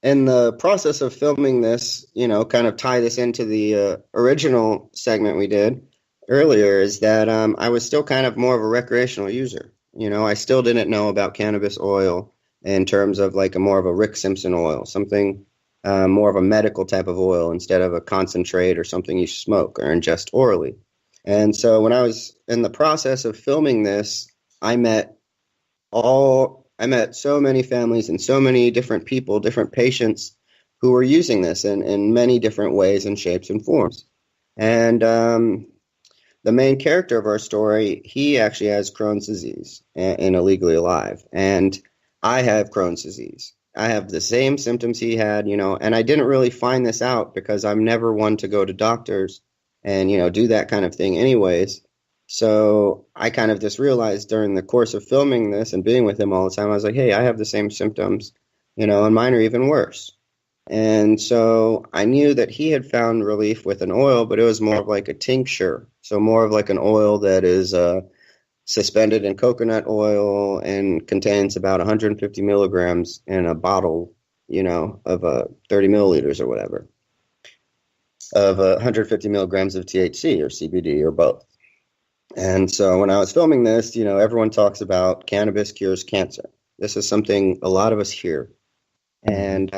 in the process of filming this, kind of tie this into the original segment we did earlier, is that I was still kind of more of a recreational user. I still didn't know about cannabis oil in terms of like more of a Rick Simpson oil, something more of a medical type of oil instead of a concentrate or something you smoke or ingest orally. And so when I was in the process of filming this, I met so many families and so many different people, different patients who were using this in many different ways and shapes and forms. And the main character of our story, he actually has Crohn's disease and illegally alive. And I have Crohn's disease. I have the same symptoms he had, and I didn't really find this out because I'm never one to go to doctors and, do that kind of thing anyways. So I kind of just realized during the course of filming this and being with him all the time, I was like, hey, I have the same symptoms, and mine are even worse. And so I knew that he had found relief with an oil, but it was more of like a tincture. So more of like an oil that is suspended in coconut oil and contains about 150 milligrams in a bottle, of 30 milliliters or whatever, of 150 milligrams of THC or CBD or both. And so when I was filming this, everyone talks about cannabis cures cancer. This is something a lot of us hear. And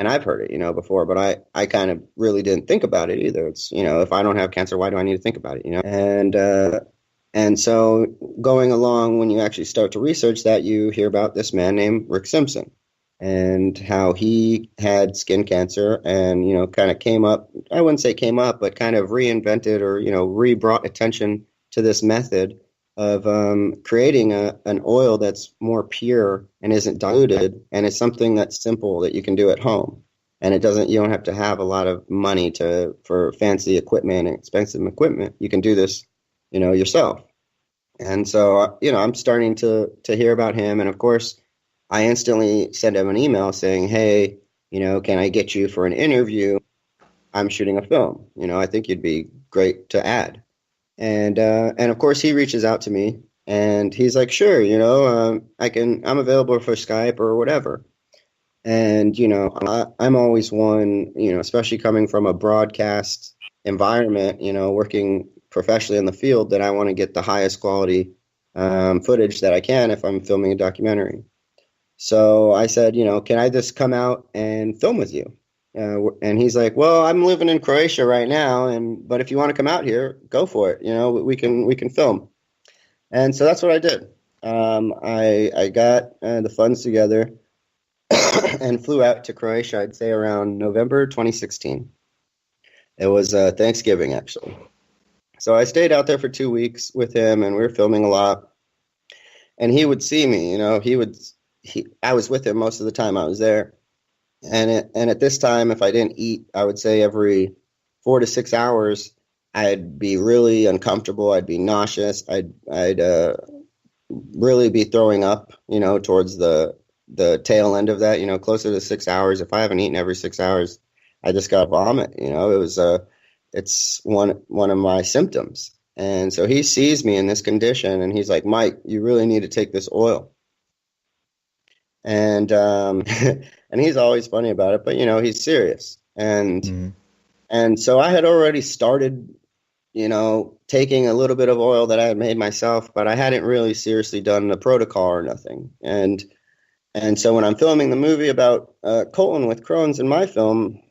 I've heard it, before, but I kind of really didn't think about it either. It's, if I don't have cancer, why do I need to think about it, And so going along, when you actually start to research that, you hear about this man named Rick Simpson and how he had skin cancer and, kind of came up, I wouldn't say came up, but kind of reinvented or, re-brought attention to this method of creating an oil that's more pure and isn't diluted, and it's something that's simple that you can do at home. And you don't have to have a lot of money for fancy equipment and expensive equipment. You can do this, yourself. And so, I'm starting to hear about him. And of course, I instantly send him an email saying, hey, can I get you for an interview? I'm shooting a film. I think you'd be great to add. And of course he reaches out to me and he's like, sure, I'm available for Skype or whatever. And, I'm always one, especially coming from a broadcast environment, working professionally in the field, that I want to get the highest quality footage that I can if I'm filming a documentary. So I said, can I just come out and film with you? And he's like, well, I'm living in Croatia right now, but if you want to come out here, go for it. We can film. And so that's what I did. I got the funds together and flew out to Croatia, I'd say around November 2016. It was Thanksgiving, actually. So I stayed out there for 2 weeks with him, and we were filming a lot. And he would see me, I was with him most of the time I was there. And at this time, if I didn't eat, I would say every 4 to 6 hours, I'd be really uncomfortable. I'd be nauseous. I'd really be throwing up, towards the tail end of that, closer to 6 hours. If I haven't eaten every 6 hours, I just got vomit. It's one of my symptoms. And so he sees me in this condition and he's like, Mike, you really need to take this oil. And and he's always funny about it, but he's serious. And so I had already started, taking a little bit of oil that I had made myself, but I hadn't really seriously done the protocol or nothing. And so when I'm filming the movie about Colton with Crohn's in my film,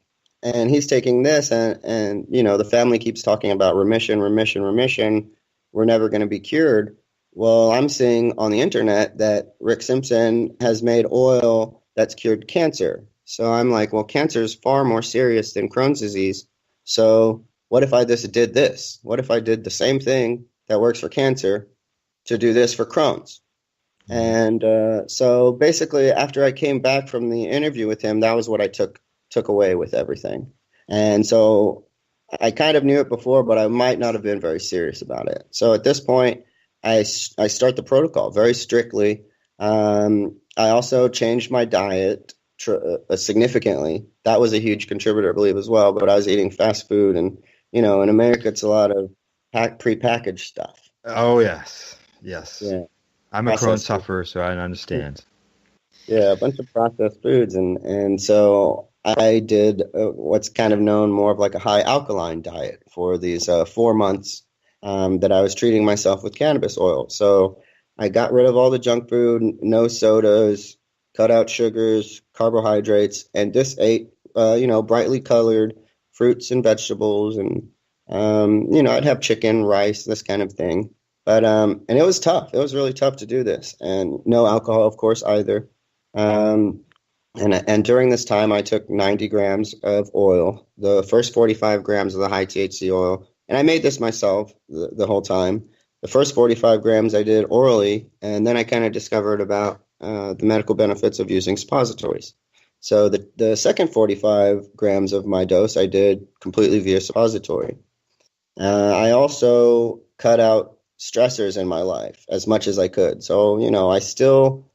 and he's taking this and the family keeps talking about remission. We're never going to be cured. Well, I'm seeing on the internet that Rick Simpson has made oil that's cured cancer. So I'm like, well, cancer is far more serious than Crohn's disease. So what if I just did this? What if I did the same thing that works for cancer to do this for Crohn's? And so basically after I came back from the interview with him, that was what I took away with everything. And so I kind of knew it before, but I might not have been very serious about it. So at this point, I start the protocol very strictly. I also changed my diet significantly. That was a huge contributor, I believe, as well. But I was eating fast food, and in America, it's a lot of prepackaged stuff. Oh yes. Yeah. I'm a Crohn's processed sufferer, so I understand. Yeah, a bunch of processed foods, and so I did what's kind of known more of like a high alkaline diet for these 4 months that I was treating myself with cannabis oil. So I got rid of all the junk food, no sodas, cut out sugars, carbohydrates, and just ate brightly colored fruits and vegetables, and I'd have chicken, rice, this kind of thing. But and it was tough. It was really tough to do this, and no alcohol, of course, either. And during this time, I took 90 grams of oil, the first 45 grams of the high THC oil, and I made this myself the whole time. The first 45 grams I did orally, and then I kind of discovered about the medical benefits of using suppositories. So the second 45 grams of my dose I did completely via suppository. I also cut out stressors in my life as much as I could. So, I still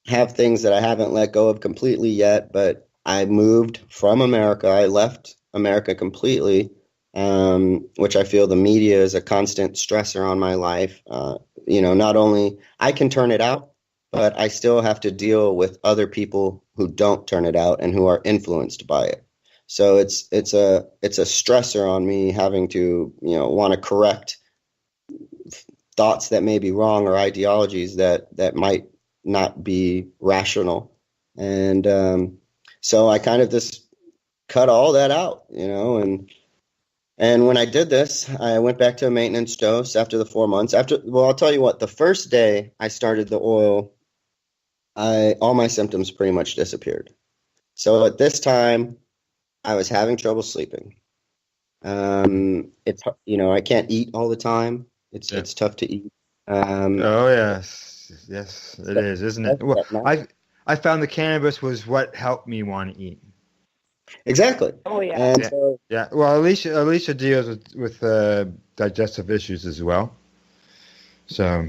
have things that I haven't let go of completely yet, but I moved from America. I left America completely, which I feel the media is a constant stressor on my life. Not only I can turn it out, but I still have to deal with other people who don't turn it out and who are influenced by it. So it's a stressor on me having to, want to correct thoughts that may be wrong or ideologies that might not be rational. And so I kind of just cut all that out, and when I did this, I went back to a maintenance dose after the 4 months. I'll tell you what, the first day I started the oil, all my symptoms pretty much disappeared. So at this time, I was having trouble sleeping. It's I can't eat all the time. It's tough to eat. Oh yes, it is, isn't it? Well, I found the cannabis was what helped me want to eat. Exactly. Oh yeah. And so, yeah. Well, Alicia deals with digestive issues as well. So,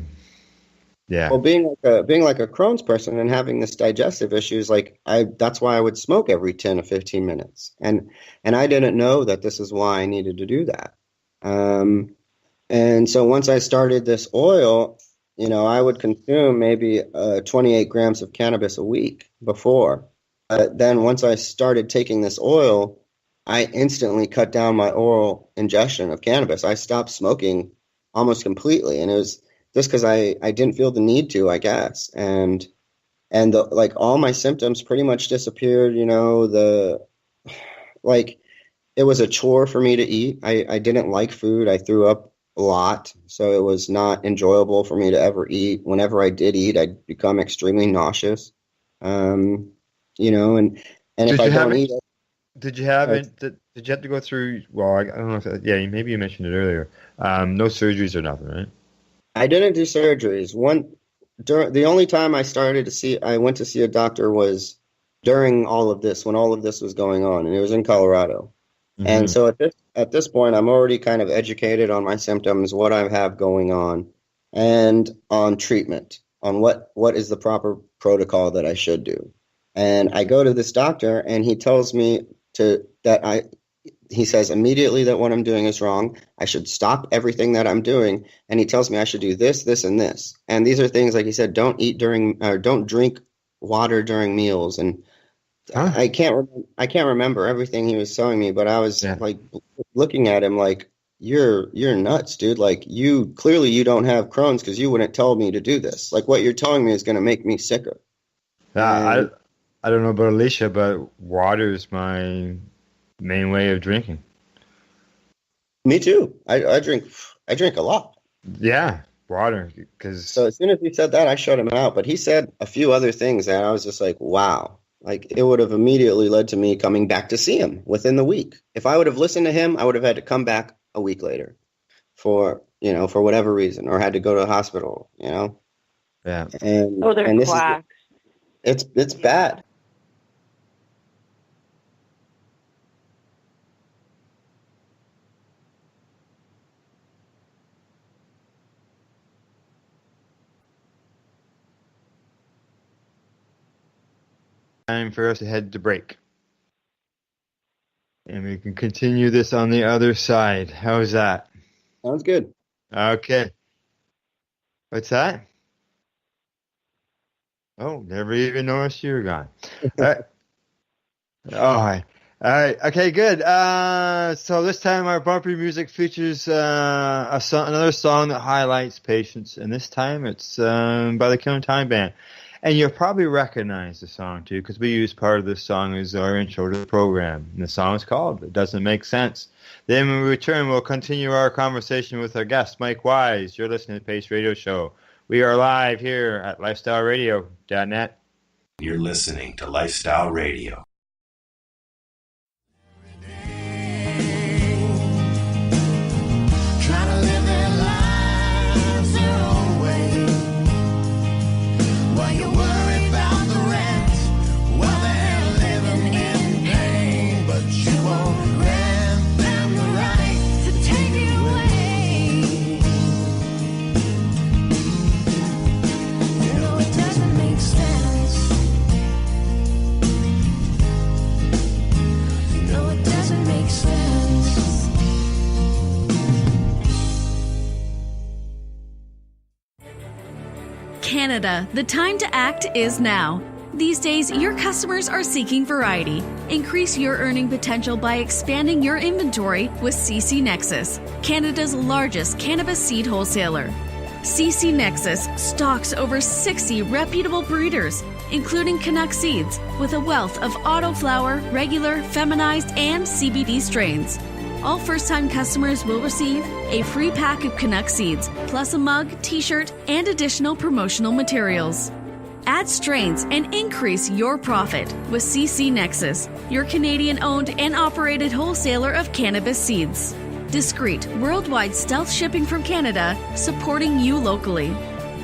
yeah. Well, being like a Crohn's person and having this digestive issues, that's why I would smoke every 10 to 15 minutes, and I didn't know that this is why I needed to do that. And so once I started this oil, I would consume maybe 28 grams of cannabis a week before. Then once I started taking this oil, I instantly cut down my oral ingestion of cannabis. I stopped smoking almost completely, and it was just because I didn't feel the need to, I guess. And all my symptoms pretty much disappeared. It was a chore for me to eat. I didn't like food. I threw up a lot, so it was not enjoyable for me to ever eat. Whenever I did eat, I'd become extremely nauseous. And if I don't eat, did you have it? Did you have to go through? Well, I don't know if maybe you mentioned it earlier. No surgeries or nothing, right? I didn't do surgeries. The only time I went to see a doctor was during all of this, when all of this was going on, and it was in Colorado. Mm-hmm. And so at this point, I'm already kind of educated on my symptoms, what I have going on, and on treatment, on what is the proper protocol that I should do. And I go to this doctor, and he tells me he says immediately that what I'm doing is wrong. I should stop everything that I'm doing. And he tells me I should do this, this, and this. And these are things, like he said, don't drink water during meals. And I can't remember everything he was telling me, but I was looking at him like, you're nuts, dude. Like, you don't have Crohn's because you wouldn't tell me to do this. Like, what you're telling me is going to make me sicker. I don't know about Alicia, but water is my main way of drinking. Me too. I drink a lot. Yeah, water. So as soon as he said that, I shut him out. But he said a few other things, and I was just like, wow. Like, it would have immediately led to me coming back to see him within the week. If I would have listened to him, I would have had to come back a week later for whatever reason, or had to go to the hospital, Yeah. And they're quacks. It's bad. Time for us to head to break. And we can continue this on the other side. How's that? Sounds good. Okay. What's that? Oh, never even noticed you were gone. All right. Okay, good. So this time our bumper music features another song that highlights patience, and this time it's by the Killing Time Band. And you'll probably recognize the song, too, because we use part of this song as our intro to the program. And the song is called It Doesn't Make Sense. Then when we return, we'll continue our conversation with our guest, Mike Wise. You're listening to the Pace Radio Show. We are live here at lifestyleradio.net. You're listening to Lifestyle Radio. Trying to live their lives their own way. While you worry about the rent, while they're living in pain, but you won't grant them the right to take it away. You know it doesn't make sense. You know it doesn't make sense. Canada, the time to act is now. These days, your customers are seeking variety. Increase your earning potential by expanding your inventory with CC Nexus, Canada's largest cannabis seed wholesaler. CC Nexus stocks over 60 reputable breeders, including Canuck seeds, with a wealth of autoflower, regular, feminized, and CBD strains. All first-time customers will receive a free pack of Canuck seeds, plus a mug, t-shirt, and additional promotional materials. Add strains and increase your profit with CC Nexus, your Canadian-owned and operated wholesaler of cannabis seeds. Discreet, worldwide stealth shipping from Canada, supporting you locally.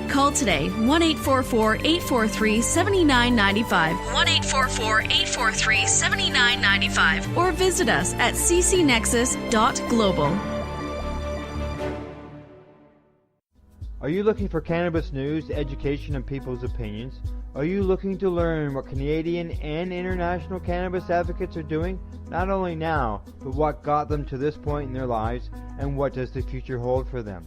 Call today 1-844-843-7995, 1-844-843-7995, or visit us at ccnexus.global. Are you looking for cannabis news, education, and people's opinions? Are you looking to learn what Canadian and international cannabis advocates are doing, not only now, but what got them to this point in their lives, and what does the future hold for them?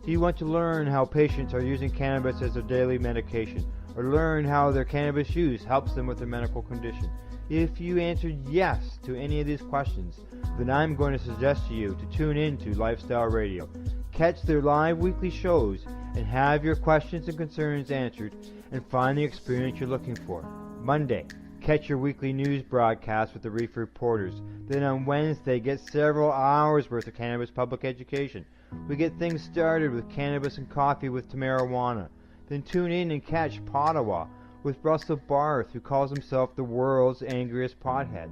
Do you want to learn how patients are using cannabis as their daily medication, or learn how their cannabis use helps them with their medical condition? If you answered yes to any of these questions, then I'm going to suggest to you to tune in to Lifestyle Radio. Catch their live weekly shows and have your questions and concerns answered and find the experience you're looking for. Monday, catch your weekly news broadcast with the Reefer Reporters. Then on Wednesday, get several hours worth of cannabis public education. We get things started with Cannabis and Coffee with Tamarawana. Then tune in and catch Pottawa with Russell Barth, who calls himself the world's angriest pothead.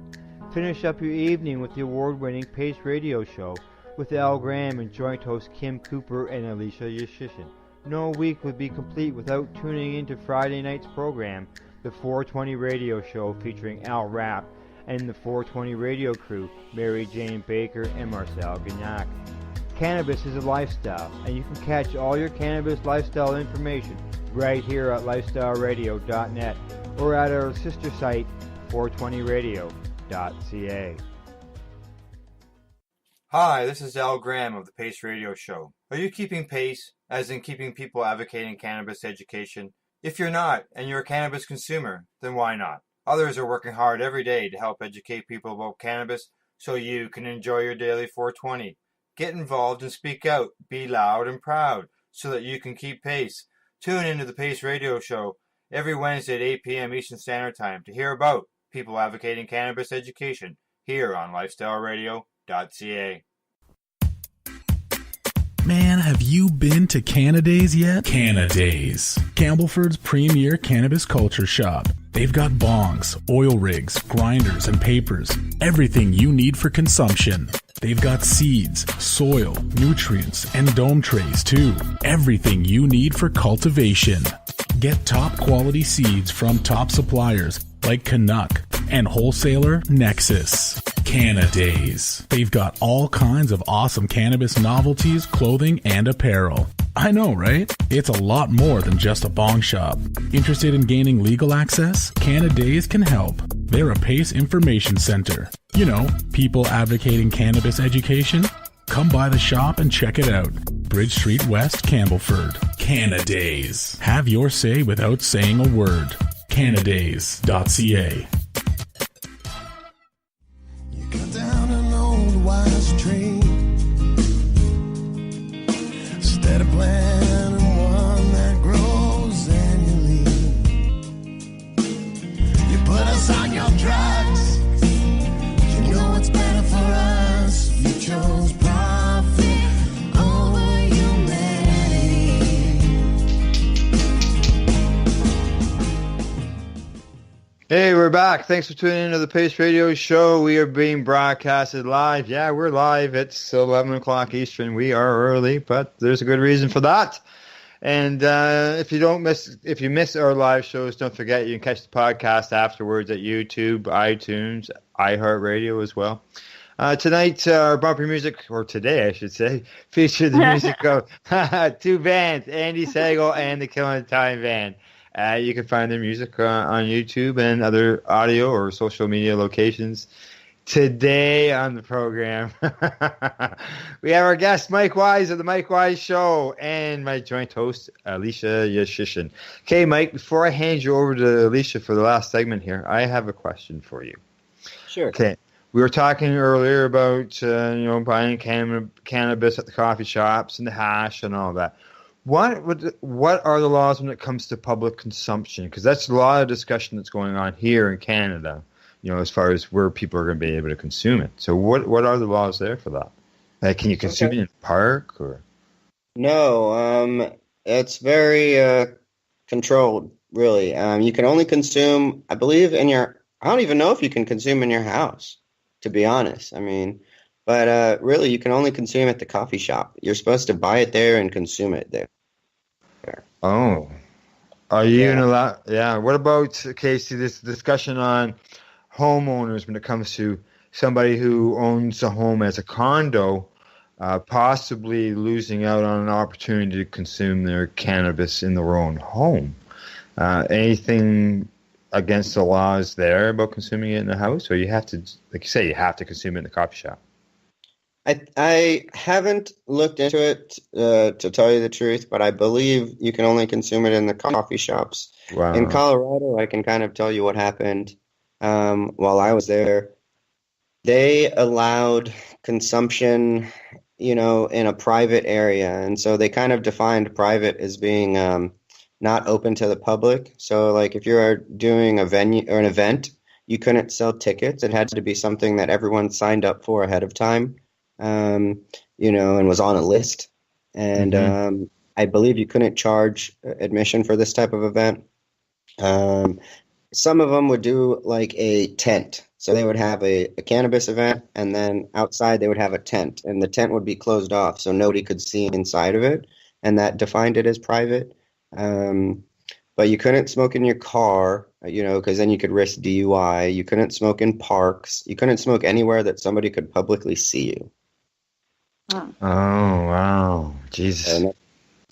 Finish up your evening with the award-winning Pace Radio Show with Al Graham and joint host Kim Cooper and Alicia Yashcheshen. No week would be complete without tuning into Friday night's program, the 420 Radio Show featuring Al Rapp and the 420 Radio crew, Mary Jane Baker and Marcel Gignac. Cannabis is a lifestyle, and you can catch all your cannabis lifestyle information right here at lifestyleradio.net or at our sister site, 420radio.ca. Hi, this is Al Graham of the Pace Radio Show. Are you keeping pace, as in keeping people advocating cannabis education? If you're not, and you're a cannabis consumer, then why not? Others are working hard every day to help educate people about cannabis so you can enjoy your daily 420. Get involved and speak out. Be loud and proud so that you can keep pace. Tune into the Pace Radio Show every Wednesday at 8 p.m. Eastern Standard Time to hear about people advocating cannabis education here on lifestyleradio.ca. Man, have you been to Cannadays yet? Cannadays, Campbellford's premier cannabis culture shop. They've got bongs, oil rigs, grinders, and papers. Everything you need for consumption. They've got seeds, soil, nutrients, and dome trays too. Everything you need for cultivation. Get top quality seeds from top suppliers like Canuck and wholesaler Nexus. Cannadays. They've got all kinds of awesome cannabis novelties, clothing, and apparel. I know, right? It's a lot more than just a bong shop. Interested in gaining legal access? Cannadays can help. They're a PACE information center. You know, people advocating cannabis education. Come by the shop and check it out. Bridge Street West, Campbellford. Cannadays. Have your say without saying a word. Cannadays.ca. You cut down an old wise tree instead of planting one that grows annually. You put us on your drugs. You know what's better for us. You chose profit over humanity. Hey, we're back. Thanks for tuning into the Pace Radio Show. We are being broadcasted live. Yeah, we're live. It's 11 o'clock Eastern. We are early, but there's a good reason for that. And if you miss our live shows, don't forget you can catch the podcast afterwards at YouTube, iTunes, iHeartRadio as well. Tonight, our bumper music, or today I should say, features the music of two bands, Andy Sagal and the Killing Time Band. You can find their music on YouTube and other audio or social media locations. Today on the program, we have our guest, Mike Wise of The Mike Wise Show, and my joint host, Alicia Yashcheshen. Okay, Mike, before I hand you over to Alicia for the last segment here, I have a question for you. Sure. Okay. We were talking earlier about buying cannabis at the coffee shops and the hash and all that. What are the laws when it comes to public consumption? Because that's a lot of discussion that's going on here in Canada, as far as where people are going to be able to consume it. So what are the laws there for that? Like, can you consume it in a park or? No, it's very controlled, really. You can only consume, I believe, I don't even know if you can consume in your house, to be honest. But really, you can only consume at the coffee shop. You're supposed to buy it there and consume it there. Oh. Are you going to allow? Yeah. What about, Casey, this discussion on homeowners when it comes to somebody who owns a home as a condo, possibly losing out on an opportunity to consume their cannabis in their own home? Anything against the laws there about consuming it in the house? Or you have to, like you say, you have to consume it in the coffee shop? I haven't looked into it to tell you the truth, but I believe you can only consume it in the coffee shops. Wow. In Colorado, I can kind of tell you what happened while I was there. They allowed consumption, in a private area, and so they kind of defined private as being not open to the public. So, like, if you're doing a venue or an event, you couldn't sell tickets. It had to be something that everyone signed up for ahead of time. And was on a list. And I believe you couldn't charge admission for this type of event. Some of them would do like a tent. So they would have a cannabis event, and then outside they would have a tent. And the tent would be closed off so nobody could see inside of it. And that defined it as private. But you couldn't smoke in your car, because then you could risk DUI. You couldn't smoke in parks. You couldn't smoke anywhere that somebody could publicly see you. Oh, wow. Jesus.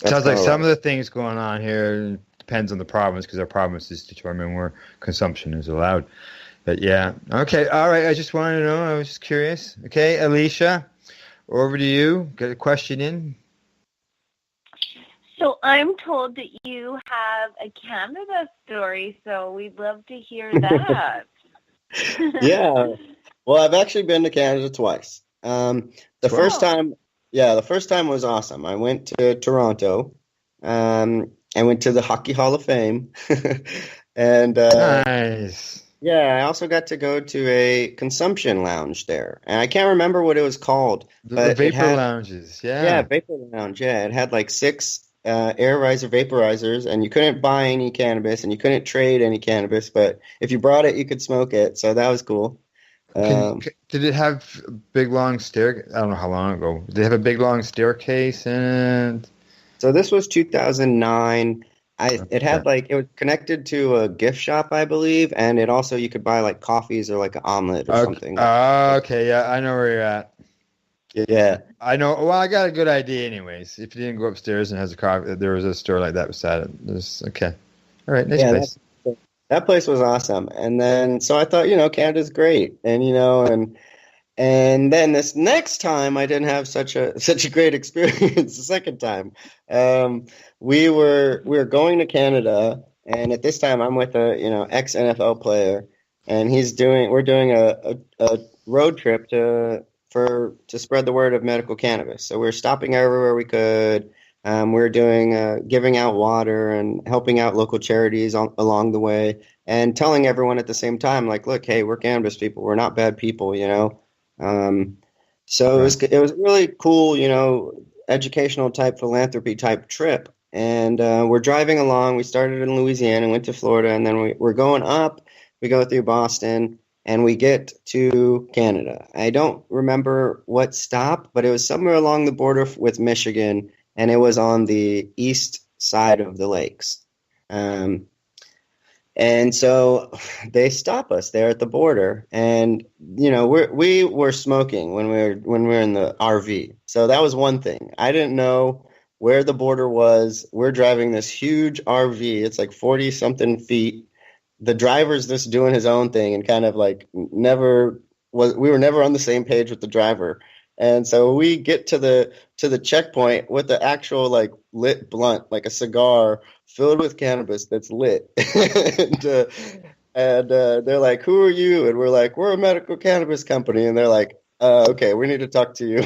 Sounds like some of the things going on here depends on the province, because our provinces determine where consumption is allowed. But yeah. Okay. All right. I just wanted to know. I was just curious. Okay. Alicia, over to you. Get a question in. So I'm told that you have a Canada story, so we'd love to hear that. Yeah. Well, I've actually been to Canada twice. The first time was awesome. I went to Toronto. I went to the Hockey Hall of Fame. And nice. Yeah, I also got to go to a consumption lounge there. And I can't remember what it was called. The vapor lounges, yeah. Yeah, vapor lounge, yeah. It had like 6 air riser vaporizers, and you couldn't buy any cannabis, and you couldn't trade any cannabis, but if you brought it, you could smoke it, so that was cool. Did it have big long staircase? I don't know how long ago. Did it have a big long staircase? And so this was 2009. It had it was connected to a gift shop, I believe, and it also you could buy like coffees or like an omelet or something. Okay, yeah, I know where you're at. Yeah, I know. Well, I got a good idea, anyways. If you didn't go upstairs and has a coffee, there was a store like that beside it. Okay, all right, nice place. That place was awesome. And then so I thought, Canada's great, and And then this next time, I didn't have such a great experience. The second time, we were going to Canada, and at this time, I'm with a ex NFL player, and we're doing a road trip to spread the word of medical cannabis. So we're stopping everywhere we could. We're doing giving out water and helping out local charities along the way, and telling everyone at the same time, like, look, hey, we're cannabis people. We're not bad people, So it was really cool, educational type, philanthropy type trip. And we're driving along. We started in Louisiana, went to Florida, and then we're going up. We go through Boston, and we get to Canada. I don't remember what stop, but it was somewhere along the border with Michigan, and it was on the east side of the lakes. And so they stop us there at the border, and we were smoking when we were in the RV. So that was one thing. I didn't know where the border was. We're driving this huge RV. It's like 40 something feet. The driver's just doing his own thing, and kind of like we were never on the same page with the driver. And so we get to the checkpoint with the actual like lit blunt, like a cigar filled with cannabis that's lit. and they're like, "Who are you?" And we're like, "We're a medical cannabis company." And they're like, "Okay, we need to talk to you."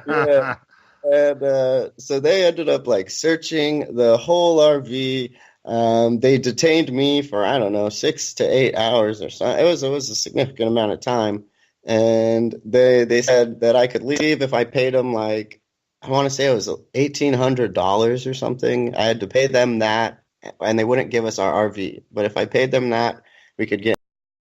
Yeah. And so they ended up like searching the whole RV. They detained me for, I don't know, 6 to 8 hours or something. It was a significant amount of time. And they said that I could leave if I paid them, like, I want to say it was $1,800 or something. I had to pay them that, and they wouldn't give us our RV. But if I paid them that, we could get